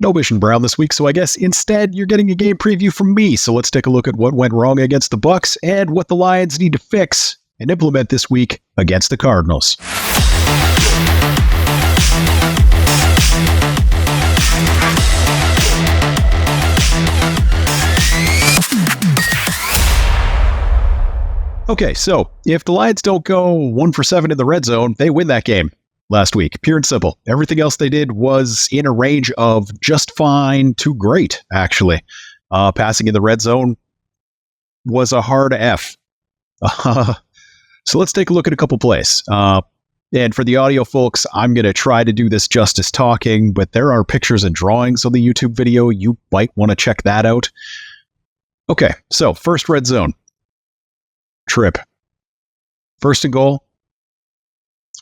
No Bish and Brown this week, so I guess instead you're getting a game preview from me. So let's take a look at what went wrong against the Bucs and what the Lions need to fix and implement this week against the Cardinals. Okay, so if the Lions don't go 1 for 7 in the red zone, they win that game last week. Pure and simple. Everything else they did was in a range of just fine to great, actually. Passing in the red zone was a hard F. So let's take a look at a couple plays. And for the audio folks, I'm going to try to do this justice talking, but there are pictures and drawings on the YouTube video. You might want to check that out. Okay, so first red zone. Trip. First and goal.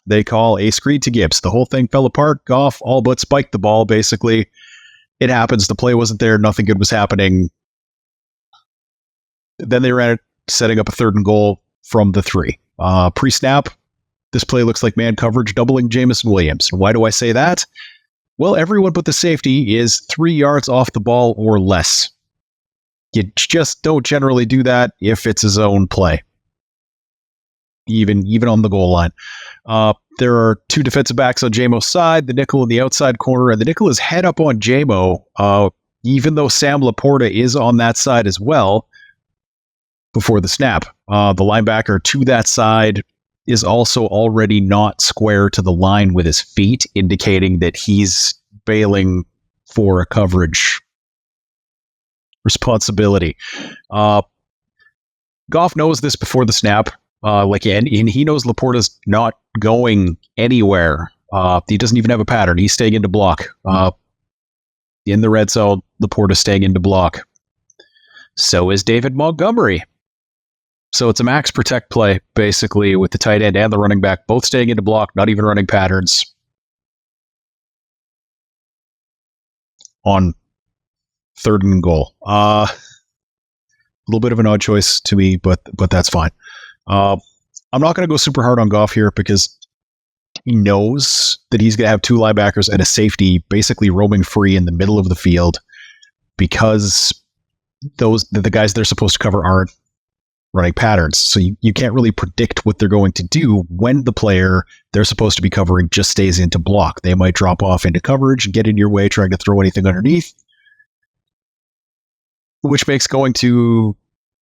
They call a screen to Gibbs. The whole thing fell apart. Goff all but spiked the ball, basically. It happens. The play wasn't there. Nothing good was happening. Then they ran it, setting up a third and goal from the 3. Pre-snap, this play looks like man coverage, doubling Jameson Williams. Why do I say that? Well, everyone but the safety is 3 yards off the ball or less. You just don't generally do that if it's a zone play. Even on the goal line. There are 2 defensive backs on Jamo's side, the nickel in the outside corner, and the nickel is head up on Jamo, even though Sam Laporta is on that side as well before the snap. The linebacker to that side is also already not square to the line with his feet, indicating that he's bailing for a coverage responsibility. Goff knows this before the snap. And he knows Laporta's not going anywhere. He doesn't even have a pattern. He's staying into block. In the red zone, Laporta's staying into block. So is David Montgomery. So it's a max protect play, basically, with the tight end and the running back both staying into block, not even running patterns. On third and goal. A little bit of an odd choice to me, but that's fine. I'm not going to go super hard on Goff here because he knows that he's going to have 2 linebackers and a safety basically roaming free in the middle of the field because the guys they're supposed to cover aren't running patterns. So you can't really predict what they're going to do when the player they're supposed to be covering just stays into block. They might drop off into coverage and get in your way trying to throw anything underneath, which makes going to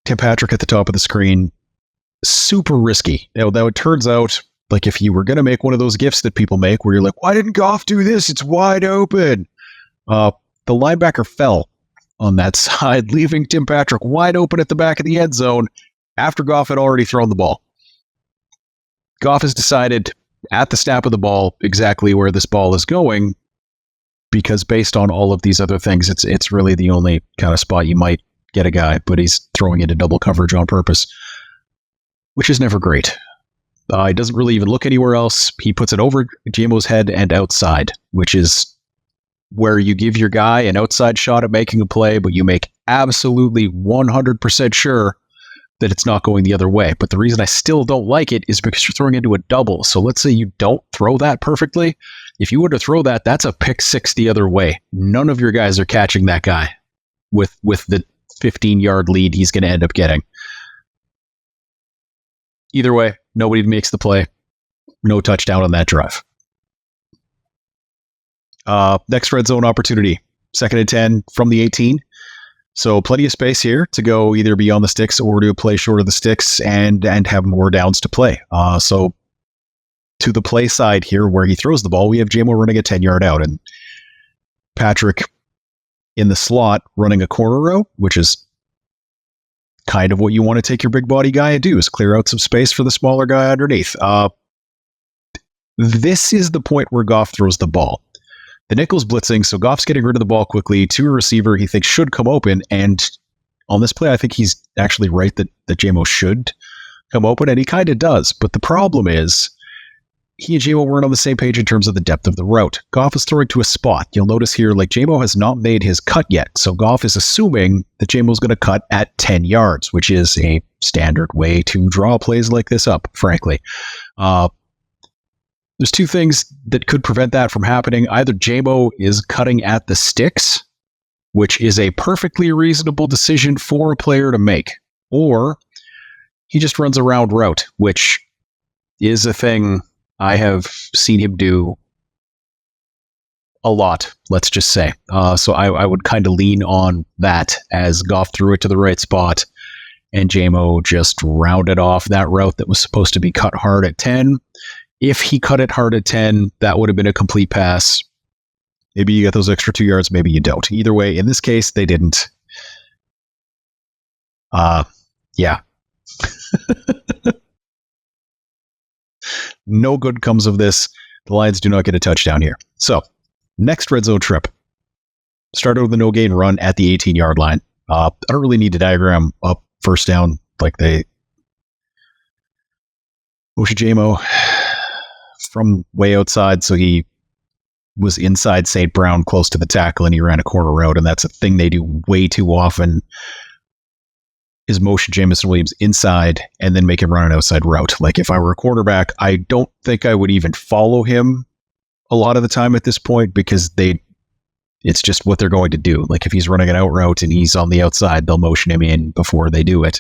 Tim Patrick at the top of the screen super risky. Now, it turns out, like, if you were going to make one of those gifts that people make where you're like, why didn't Goff do this? It's wide open. The linebacker fell on that side, leaving Tim Patrick wide open at the back of the end zone after Goff had already thrown the ball. Goff has decided at the snap of the ball exactly where this ball is going because based on all of these other things, it's really the only kind of spot you might get a guy, but he's throwing into double coverage on purpose, which is never great. He doesn't really even look anywhere else. He puts it over Jamo's head and outside, which is where you give your guy an outside shot at making a play, but you make absolutely 100% sure that it's not going the other way. But the reason I still don't like it is because you're throwing into a double. So let's say you don't throw that perfectly. If you were to throw that, that's a pick 6 the other way. None of your guys are catching that guy with the 15-yard lead he's going to end up getting. Either way, nobody makes the play. No touchdown on that drive. Next red zone opportunity. 2nd and 10 from the 18. So plenty of space here to go either beyond the sticks or to play short of the sticks and have more downs to play. So to the play side here where he throws the ball, we have Jamo running a 10-yard out and Patrick in the slot running a corner route, which is kind of what you want to take your big body guy and do, is clear out some space for the smaller guy underneath. This is the point where Goff throws the ball. The nickel's blitzing, so Goff's getting rid of the ball quickly to a receiver he thinks should come open, and on this play, I think he's actually right that Jamo should come open, and he kind of does. But the problem is, he and Jamo weren't on the same page in terms of the depth of the route. Goff is throwing to a spot. You'll notice here, like, Jamo has not made his cut yet, so Goff is assuming that Jamo's going to cut at 10 yards, which is a standard way to draw plays like this up, frankly. There's two things that could prevent that from happening. Either JMO is cutting at the sticks, which is a perfectly reasonable decision for a player to make, or he just runs a round route, which is a thing I have seen him do a lot, let's just say. So I would kind of lean on that as Goff threw it to the right spot and JMO just rounded off that route that was supposed to be cut hard at 10. If he cut it hard at 10, that would have been a complete pass. Maybe you get those extra 2 yards, maybe you don't. Either way, in this case, they didn't. Yeah. No good comes of this. The Lions do not get a touchdown here. So, next red zone trip. Started with a no-gain run at the 18-yard line. I don't really need to diagram up first down like they... Moshe JMO from way outside, so he was inside St. Brown close to the tackle and he ran a corner route, and that's a thing they do way too often is motion Jameson Williams inside and then make him run an outside route. Like if I were a quarterback, I don't think I would even follow him a lot of the time at this point because it's just what they're going to do. Like if he's running an out route and he's on the outside, they'll motion him in before they do it.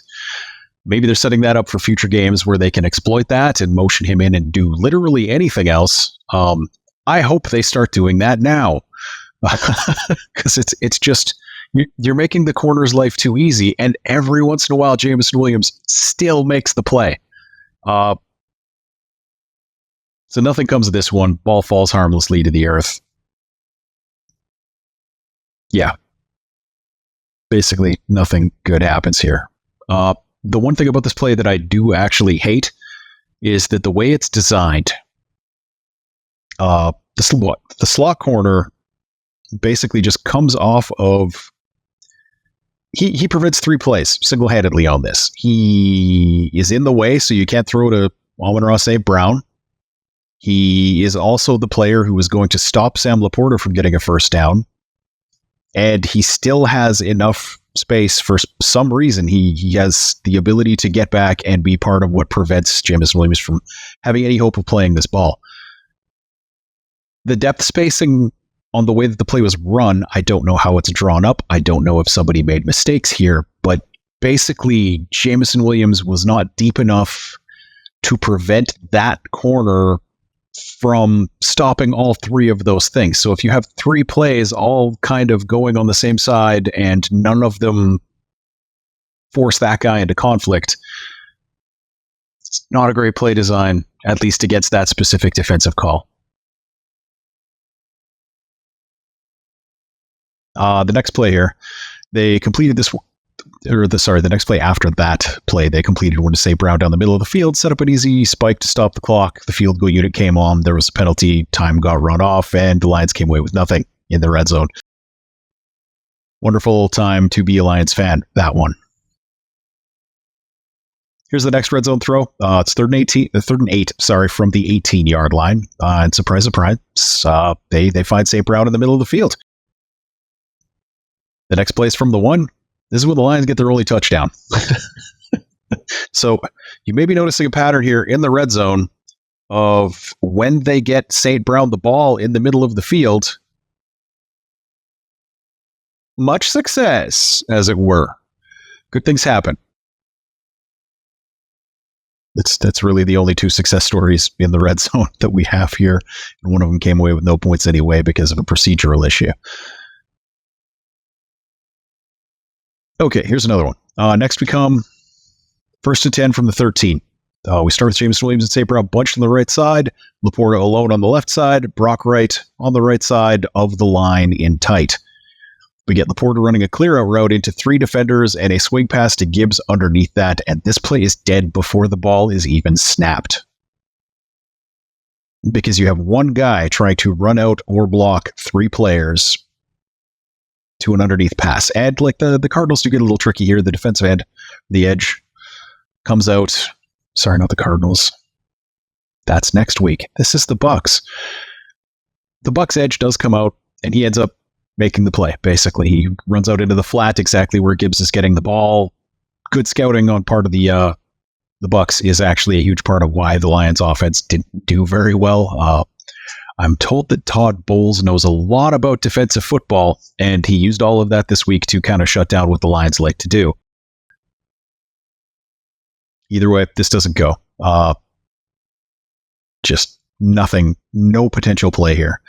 Maybe they're setting that up for future games where they can exploit that and motion him in and do literally anything else. I hope they start doing that now because it's just you're making the corner's life too easy, and every once in a while, Jameson Williams still makes the play. So nothing comes of this one. Ball falls harmlessly to the earth. Yeah. Basically, nothing good happens here. The one thing about this play that I do actually hate is that the way it's designed, the slot corner basically just comes off of... He prevents 3 plays single-handedly on this. He is in the way, so you can't throw to Amon-Ra St. Brown. He is also the player who is going to stop Sam Laporta from getting a first down. And he still has enough space for some reason. He has the ability to get back and be part of what prevents Jameson Williams from having any hope of playing this ball. The depth spacing on the way that the play was run, I don't know how it's drawn up. I don't know if somebody made mistakes here, but basically Jameson Williams was not deep enough to prevent that corner from stopping all 3 of those things. So if you have 3 plays all kind of going on the same side and none of them force that guy into conflict, it's not a great play design, at least against that specific defensive call. The next play here, they completed this, the next play after that play, they completed one to St. Brown down the middle of the field, set up an easy spike to stop the clock. The field goal unit came on. There was a penalty. Time got run off, and the Lions came away with nothing in the red zone. Wonderful time to be a Lions fan, that one. Here's the next red zone throw. It's 3rd and 8, from the 18-yard line. And surprise, surprise, they find St. Brown in the middle of the field. The next play is from the 1. This is when the Lions get their only touchdown. So you may be noticing a pattern here in the red zone of when they get St. Brown the ball in the middle of the field, much success, as it were. Good things happen. That's really the only 2 success stories in the red zone that we have here. And one of them came away with no points anyway because of a procedural issue. Okay, here's another one. Next we come 1st and 10 from the 13. We start with Jameson Williams and St. Brown bunched on the right side, Laporta alone on the left side, Brock Wright on the right side of the line in tight. We get Laporta running a clear-out route into 3 defenders and a swing pass to Gibbs underneath that, and this play is dead before the ball is even snapped. Because you have one guy trying to run out or block 3 players to an underneath pass. And like the Cardinals do get a little tricky here. The defensive end, the edge, comes out. Sorry, not the Cardinals. That's next week. This is the Bucs. The Bucs edge does come out, and he ends up making the play, basically. He runs out into the flat exactly where Gibbs is getting the ball. Good scouting on part of the the Bucs is actually a huge part of why the Lions offense didn't do very well. I'm told that Todd Bowles knows a lot about defensive football, and he used all of that this week to kind of shut down what the Lions like to do. Either way, this doesn't go. Just nothing, no potential play here.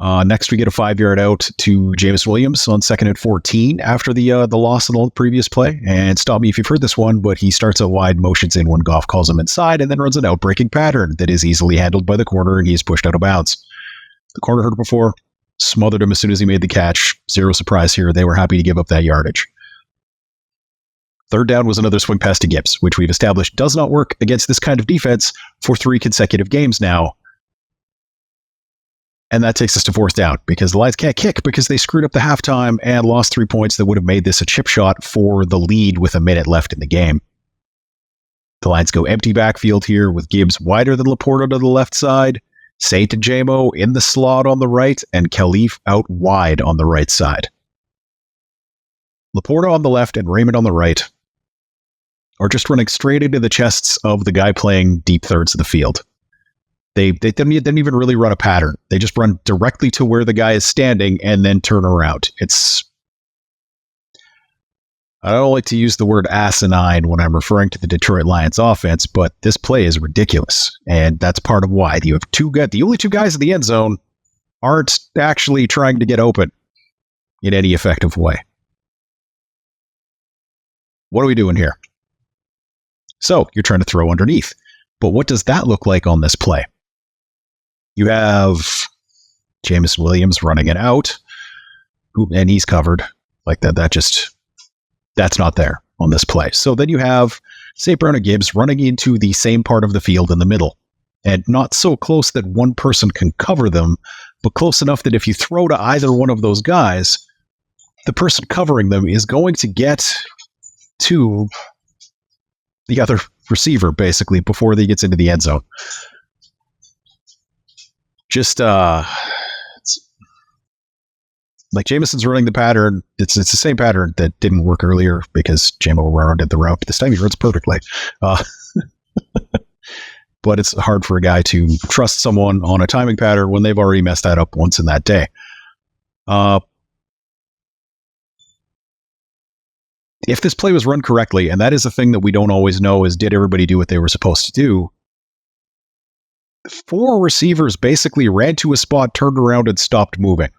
Next, we get a 5-yard out to Jameis Williams on 2nd and 14 after the loss in the previous play. And stop me if you've heard this one, but he starts out wide, motions in when Goff calls him inside, and then runs an out-breaking pattern that is easily handled by the corner, and he is pushed out of bounds. The corner heard it before, smothered him as soon as he made the catch. Zero surprise here. They were happy to give up that yardage. 3rd down was another swing pass to Gibbs, which we've established does not work against this kind of defense for 3 consecutive games now. And that takes us to 4th down because the Lions can't kick because they screwed up the halftime and lost 3 points that would have made this a chip shot for the lead with a minute left in the game. The Lions go empty backfield here with Gibbs wider than Laporta to the left side, Saint and Jamo in the slot on the right, and Khalif out wide on the right side. Laporta on the left and Raymond on the right are just running straight into the chests of the guy playing deep thirds of the field. They didn't even really run a pattern. They just run directly to where the guy is standing and then turn around. I don't like to use the word asinine when I'm referring to the Detroit Lions offense, but this play is ridiculous. And that's part of why. You have the only 2 guys in the end zone aren't actually trying to get open in any effective way. What are we doing here? So you're trying to throw underneath. But what does that look like on this play? You have Jameis Williams running it out, and he's covered like that. That's not there on this play. So then you have St. Brown and Gibbs running into the same part of the field in the middle, and not so close that one person can cover them, but close enough that if you throw to either one of those guys, the person covering them is going to get to the other receiver, basically, before he gets into the end zone. Just, like Jameson's running the pattern. It's the same pattern that didn't work earlier because Jamo rounded the route. This time he runs perfectly. But it's hard for a guy to trust someone on a timing pattern when they've already messed that up once in that day. If this play was run correctly, and that is a thing that we don't always know, is did everybody do what they were supposed to do? 4 receivers basically ran to a spot, turned around, and stopped moving.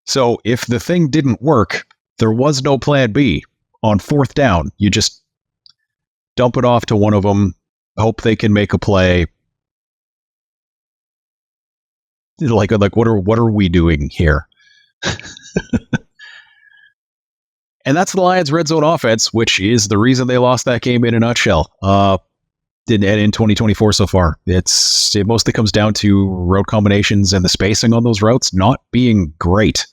So if the thing didn't work, there was no plan B. On 4th down, you just dump it off to one of them, hope they can make a play. Like what are we doing here? And that's the Lions' red zone offense, which is the reason they lost that game in a nutshell. In 2024 so far, it mostly comes down to route combinations and the spacing on those routes not being great.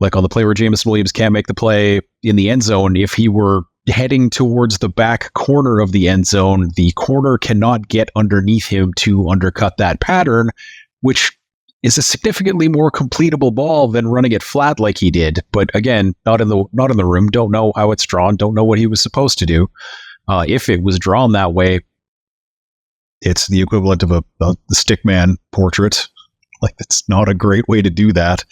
Like on the play where Jameis Williams can't make the play in the end zone, if he were heading towards the back corner of the end zone, the corner cannot get underneath him to undercut that pattern, which is a significantly more completable ball than running it flat like he did. But again, not in the room, don't know how it's drawn, don't know what he was supposed to do. If it was drawn that way, it's the equivalent of a stickman portrait. Like, that's not a great way to do that.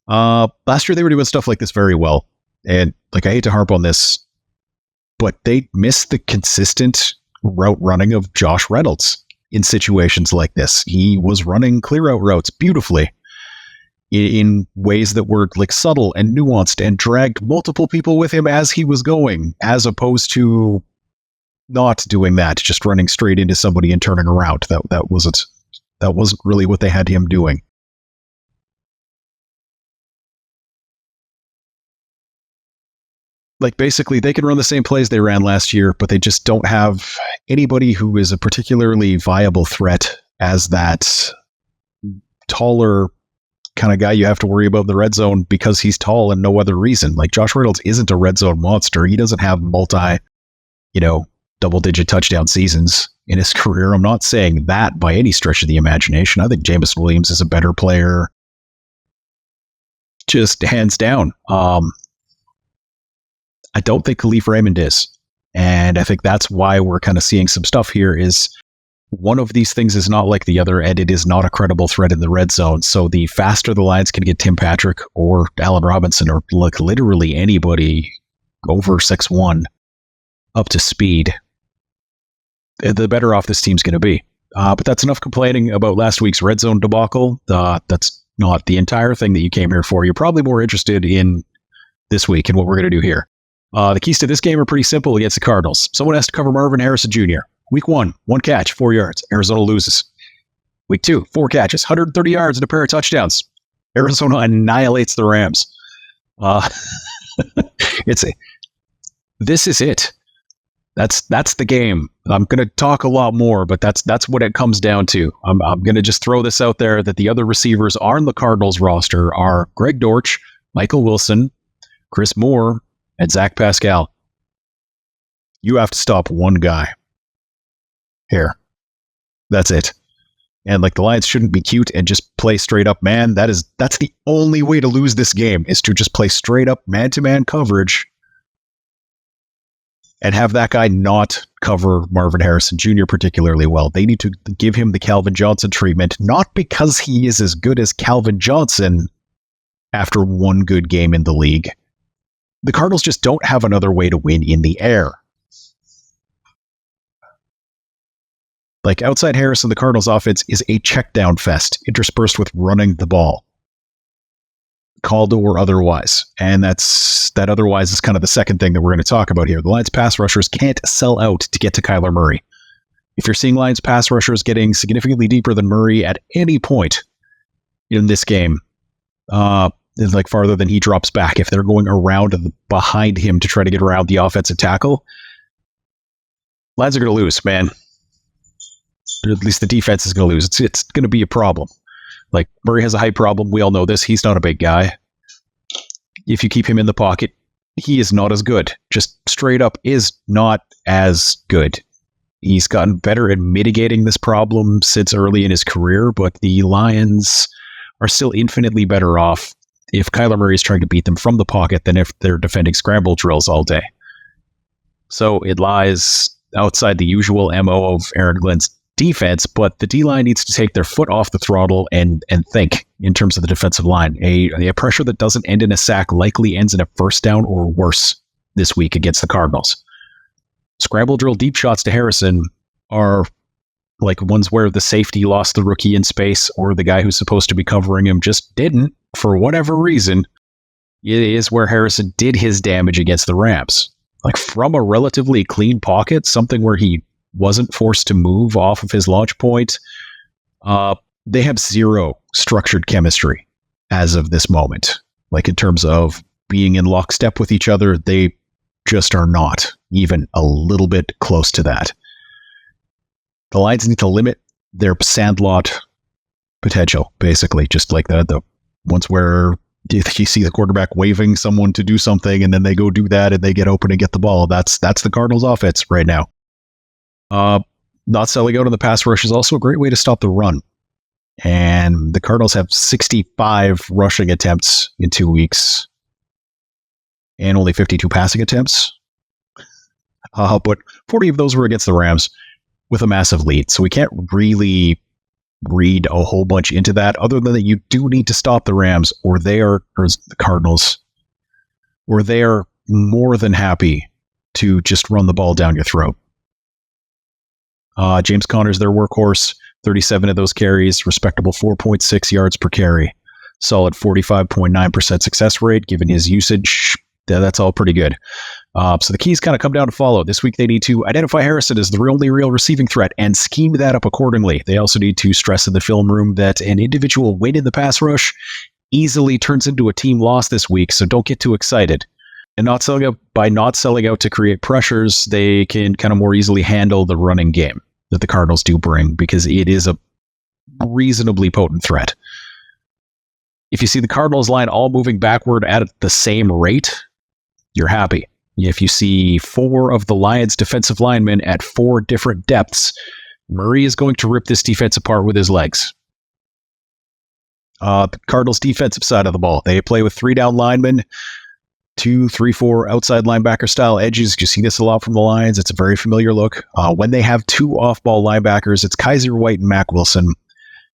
Last year they were doing stuff like this very well. And like, I hate to harp on this, but they missed the consistent route running of Josh Reynolds in situations like this. He was running clear out routes beautifully in ways that were like subtle and nuanced and dragged multiple people with him as he was going, as opposed to not doing that, just running straight into somebody and turning around. That wasn't really what they had him doing. Like, basically, they can run the same plays they ran last year, but they just don't have anybody who is a particularly viable threat as that taller kind of guy you have to worry about in the red zone because he's tall and no other reason. Like, Josh Reynolds isn't a red zone monster. He doesn't have double-digit touchdown seasons in his career. I'm not saying that by any stretch of the imagination. I think Jameis Williams is a better player, just hands down. I don't think Khalif Raymond is. And I think that's why we're kind of seeing some stuff here is one of these things is not like the other, and it is not a credible threat in the red zone. So the faster the Lions can get Tim Patrick or Allen Robinson or like literally anybody over 6'1" up to speed, the better off this team's going to be. But that's enough complaining about last week's red zone debacle. That's not the entire thing that you came here for. You're probably more interested in this week and what we're going to do here. The keys to this game are pretty simple against the Cardinals. Someone has to cover Marvin Harrison Jr. Week 1, 1 catch, 4 yards. Arizona loses. Week 2, 4 catches, 130 yards and a pair of touchdowns. Arizona annihilates the Rams. This is it. That's the game. I'm going to talk a lot more, but that's what it comes down to. I'm going to just throw this out there that the other receivers on the Cardinals roster are Greg Dortch, Michael Wilson, Chris Moore, and Zach Pascal. You have to stop one guy. Here. That's it. And like the Lions shouldn't be cute and just play straight up man. That's the only way to lose this game is to just play straight up man-to-man coverage and have that guy not cover Marvin Harrison Jr. particularly well. They need to give him the Calvin Johnson treatment, not because he is as good as Calvin Johnson after one good game in the league. The Cardinals just don't have another way to win in the air. Like outside Harrison, the Cardinals offense is a check down fest interspersed with running the ball. Called or otherwise. And that otherwise is kind of the second thing that we're going to talk about here. The Lions pass rushers can't sell out to get to Kyler Murray. If you're seeing Lions pass rushers getting significantly deeper than Murray at any point in this game, like farther than he drops back, if they're going around behind him to try to get around the offensive tackle, Lions are going to lose, man. Or at least the defense is going to lose. It's going to be a problem. Like, Murray has a height problem. We all know this. He's not a big guy. If you keep him in the pocket, he is not as good. Just straight up is not as good. He's gotten better at mitigating this problem since early in his career, but the Lions are still infinitely better off if Kyler Murray is trying to beat them from the pocket than if they're defending scramble drills all day. So it lies outside the usual MO of Aaron Glenn's defense, but the D-line needs to take their foot off the throttle and think in terms of the defensive line. A pressure that doesn't end in a sack likely ends in a first down or worse this week against the Cardinals. Scramble drill deep shots to Harrison are like ones where the safety lost the rookie in space or the guy who's supposed to be covering him just didn't for whatever reason. It is where Harrison did his damage against the Rams. Like from a relatively clean pocket, something where he wasn't forced to move off of his launch point. They have zero structured chemistry as of this moment. Like in terms of being in lockstep with each other, they just are not even a little bit close to that. The Lions need to limit their sandlot potential, basically, just like the ones where you see the quarterback waving someone to do something and then they go do that and they get open and get the ball. That's the Cardinals offense right now. Not selling out on the pass rush is also a great way to stop the run. And the Cardinals have 65 rushing attempts in 2 weeks and only 52 passing attempts. But 40 of those were against the Rams with a massive lead. So we can't really read a whole bunch into that other than that you do need to stop the Rams or the Cardinals, or they are more than happy to just run the ball down your throat. James Conner's their workhorse, 37 of those carries, respectable 4.6 yards per carry, solid 45.9% success rate given his usage. That's all pretty good. So the keys kind of come down to follow. This week they need to identify Harrison as the only real receiving threat and scheme that up accordingly. They also need to stress in the film room that an individual win in the pass rush easily turns into a team loss this week, so don't get too excited. And not selling out to create pressures, they can kind of more easily handle the running game that the Cardinals do bring because it is a reasonably potent threat. If you see the Cardinals line all moving backward at the same rate, you're happy. If you see 4 of the Lions defensive linemen at 4 different depths, Murray is going to rip this defense apart with his legs. The Cardinals defensive side of the ball, they play with 3 down linemen. 2, 3, 4 outside linebacker style edges. You see this a lot from the Lions. It's a very familiar look. When they have 2 off-ball linebackers, it's Kaiser White and Mack Wilson.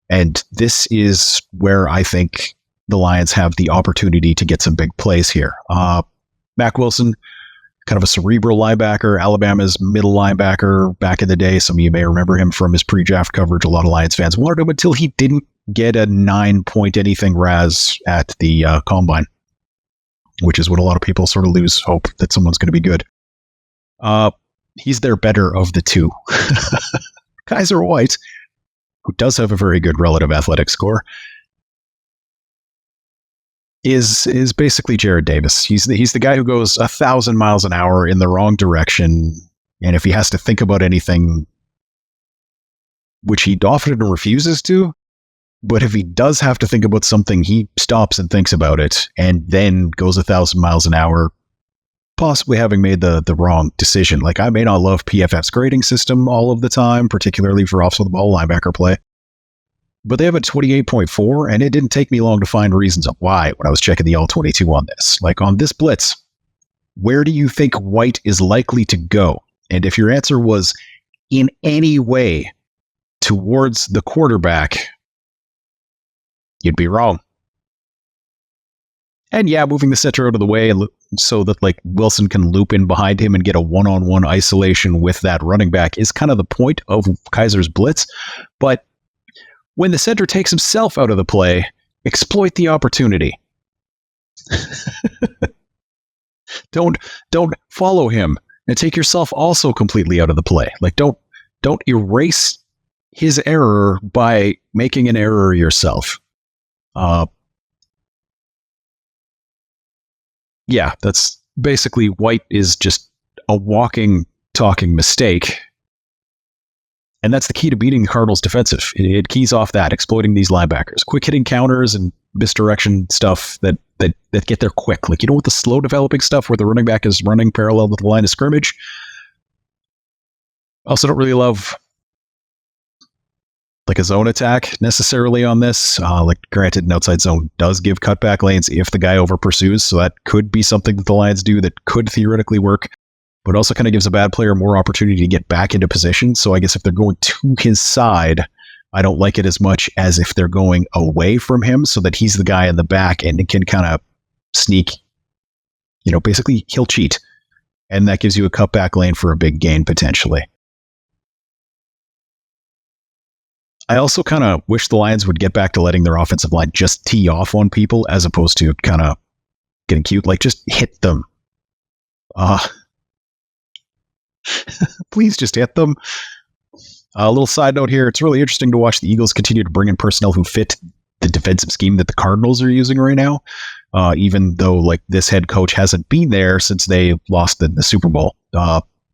And this is where I think the Lions have the opportunity to get some big plays here. Mack Wilson, kind of a cerebral linebacker, Alabama's middle linebacker back in the day. Some of you may remember him from his pre-draft coverage. A lot of Lions fans wanted him until he didn't get a 9-point anything RAS at the combine, which is what a lot of people sort of lose hope that someone's going to be good. He's their better of the 2. Kaiser White, who does have a very good relative athletic score, is basically Jared Davis. He's the guy who goes 1,000 miles an hour in the wrong direction, and if he has to think about anything, which he often refuses to, but if he does have to think about something, he stops and thinks about it, and then goes 1,000 miles an hour, possibly having made the wrong decision. Like, I may not love PFF's grading system all of the time, particularly for off-the-ball linebacker play, but they have a 28.4, and it didn't take me long to find reasons of why when I was checking the All-22 on this. Like, on this blitz, where do you think White is likely to go? And if your answer was in any way towards the quarterback, you'd be wrong. And yeah, moving the center out of the way so that like Wilson can loop in behind him and get a one-on-one isolation with that running back is kind of the point of Kaiser's blitz. But when the center takes himself out of the play, exploit the opportunity. Don't follow him and take yourself also completely out of the play. Like, don't erase his error by making an error yourself. Yeah, that's basically White is just a walking, talking mistake. And that's the key to beating the Cardinals' defensive. It keys off that, exploiting these linebackers. Quick hitting counters and misdirection stuff that get there quick. Like, you know what, the slow developing stuff where the running back is running parallel with the line of scrimmage? I also don't really love like a zone attack necessarily on this. Like, granted, an outside zone does give cutback lanes if the guy over pursues, so that could be something that the Lions do that could theoretically work, but also kind of gives a bad player more opportunity to get back into position. So I guess if they're going to his side, I don't like it as much as if they're going away from him so that he's the guy in the back and can kind of sneak, basically he'll cheat. And that gives you a cutback lane for a big gain potentially. I also kind of wish the Lions would get back to letting their offensive line just tee off on people as opposed to kind of getting cute. Like, just hit them. Please just hit them. A little side note here. It's really interesting to watch the Eagles continue to bring in personnel who fit the defensive scheme that the Cardinals are using right now. Even though like this head coach hasn't been there since they lost the Super Bowl.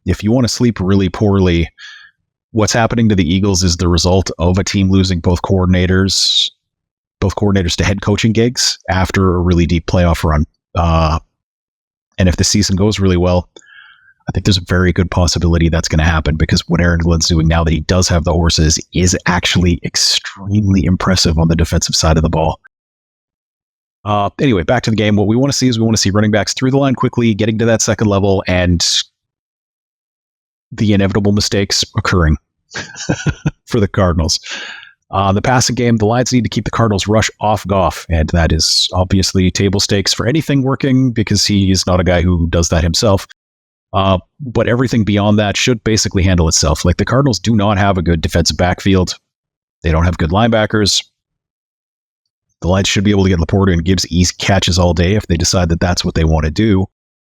If you want to sleep really poorly, what's happening to the Eagles is the result of a team losing both coordinators to head coaching gigs after a really deep playoff run. And if the season goes really well, I think there's a very good possibility that's going to happen because what Aaron Glenn's doing now that he does have the horses is actually extremely impressive on the defensive side of the ball. Anyway, back to the game. What we want to see is we want to see running backs through the line quickly, getting to that second level, and the inevitable mistakes occurring for the Cardinals. The passing game, the Lions need to keep the Cardinals rush off Goff, and that is obviously table stakes for anything working because he is not a guy who does that himself. But everything beyond that should basically handle itself. Like, the Cardinals do not have a good defensive backfield. They don't have good linebackers. The Lions should be able to get Laporta and Gibbs easy catches all day if they decide that that's what they want to do.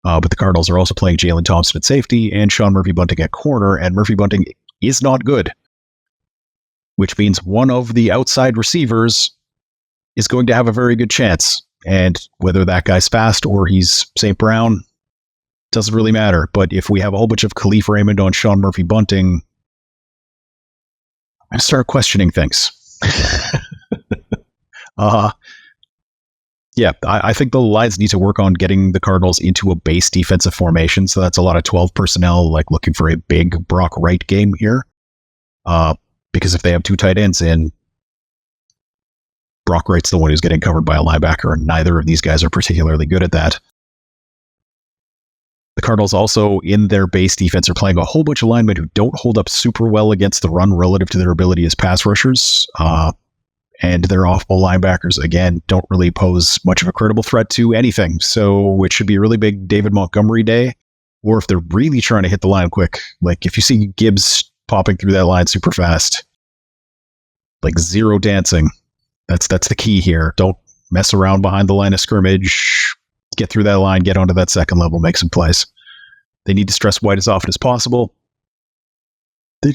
But the Cardinals are also playing Jalen Thompson at safety and Sean Murphy-Bunting at corner, and Murphy-Bunting is not good, which means one of the outside receivers is going to have a very good chance. And whether that guy's fast or he's St. Brown doesn't really matter. But if we have a whole bunch of Khalif Raymond on Sean Murphy-Bunting, I start questioning things. Yeah, I think the Lions need to work on getting the Cardinals into a base defensive formation. So that's a lot of 12 personnel, like looking for a big Brock Wright game here. Because if they have two tight ends in, Brock Wright's the one who's getting covered by a linebacker, and neither of these guys are particularly good at that. The Cardinals also, in their base defense, are playing a whole bunch of linemen who don't hold up super well against the run relative to their ability as pass rushers. And their off-ball linebackers, again, don't really pose much of a credible threat to anything. So it should be a really big David Montgomery day. Or if they're really trying to hit the line quick, like if you see Gibbs popping through that line super fast, like zero dancing. That's the key here. Don't mess around behind the line of scrimmage. Get through that line, get onto that second level, make some plays. They need to stress White as often as possible.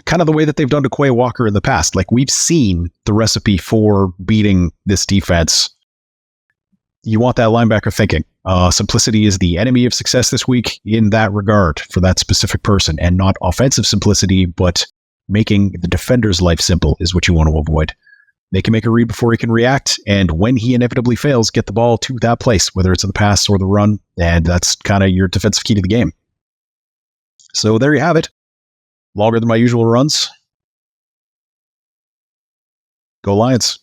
Kind of the way that they've done to Quay Walker in the past. Like, we've seen the recipe for beating this defense. You want that linebacker thinking. Simplicity is the enemy of success this week in that regard for that specific person, and not offensive simplicity, but making the defender's life simple is what you want to avoid. They can make a read before he can react, and when he inevitably fails, get the ball to that place, whether it's in the pass or the run, and that's kind of your defensive key to the game. So there you have it. Longer than my usual runs. Go Lions.